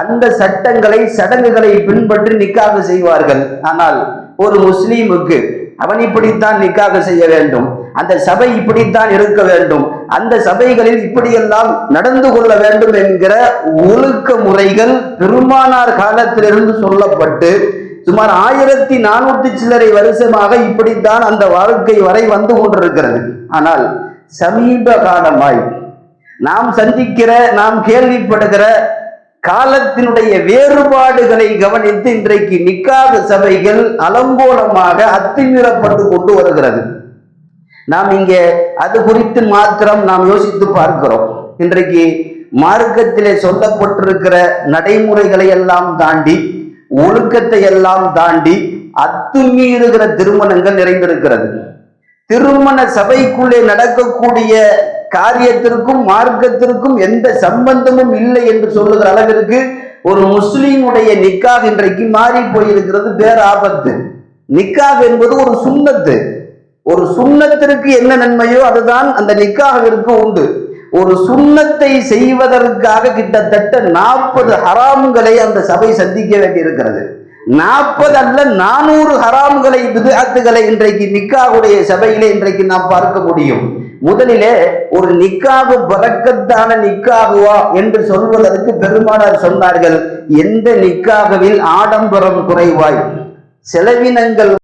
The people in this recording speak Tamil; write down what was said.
அந்த சட்டங்களை சடங்குகளை பின்பற்றி நிக்காக செய்வார்கள். ஆனால் ஒரு முஸ்லீமுக்கு அவன் இப்படித்தான் நிக்காக செய்ய வேண்டும், அந்த சபை இப்படித்தான் இருக்க வேண்டும், அந்த சபைகளில் இப்படியெல்லாம் நடந்து கொள்ள வேண்டும் என்கிற ஒழுக்க முறைகள் பெருமானார் காலத்திலிருந்து சொல்லப்பட்டு சுமார் 1400 சில்லறை வருஷமாக இப்படித்தான் அந்த வாழ்க்கை வரை வந்து கொண்டிருக்கிறது. ஆனால் சமீப காலமாய் நாம் சந்திக்கிற, நாம் கேள்விப்படுகிற காலத்தினுடைய வேறுபாடுகளை கவனித்து இன்றைக்கு நிக்காக சபைகள் அலங்கோலமாக அத்துமீறப்பட்டு கொண்டு வருகிறது. நாம் இங்கே அது குறித்து மாத்திரம் நாம் யோசித்து பார்க்கிறோம். இன்றைக்கு மார்க்கத்திலே சொல்லப்பட்டிருக்கிற நடைமுறைகளை எல்லாம் தாண்டி, ஒழுக்கத்தை எல்லாம் தாண்டி அத்துமீறுகிற திருமணங்கள் நிறைந்திருக்கிறது. திருமண சபைக்குள்ளே நடக்கக்கூடிய காரியத்திற்கும் மார்க்கத்திற்கும் எந்த சம்பந்தமும் இல்லை என்று சொல்லுகிற அளவிற்கு ஒரு முஸ்லீமுடைய நிக்காஹ் இன்றைக்கு மாறி போயிருக்கிறது. பேராபத்து. நிக்காஹ் என்பது ஒரு சுன்னத்து. ஒரு சுன்னத்திற்கு என்ன நன்மையோ அதுதான் அந்த நிக்காஹிற்கு உண்டு. ஒரு சுன்னத்தை செய்வதற்காக கிட்டத்தட்ட 40 ஹராம்களை அந்த சபை சந்திக்க வேண்டியிருக்கிறது. 40 அல்ல 400 ஹராம்களை, பித்அத்துகளை இன்றைக்கு நிக்காஹுடைய சபையிலே இன்றைக்கு நாம் பார்க்க முடியும். முதலிலே ஒரு நிக்காஹு பரக்கத்தான நிக்காகுவா என்று சொல்வதற்கு பெருமானார் சொன்னார்கள், எந்த நிக்காகுவில் ஆடம்பரம் குறைவாய், செலவினங்கள்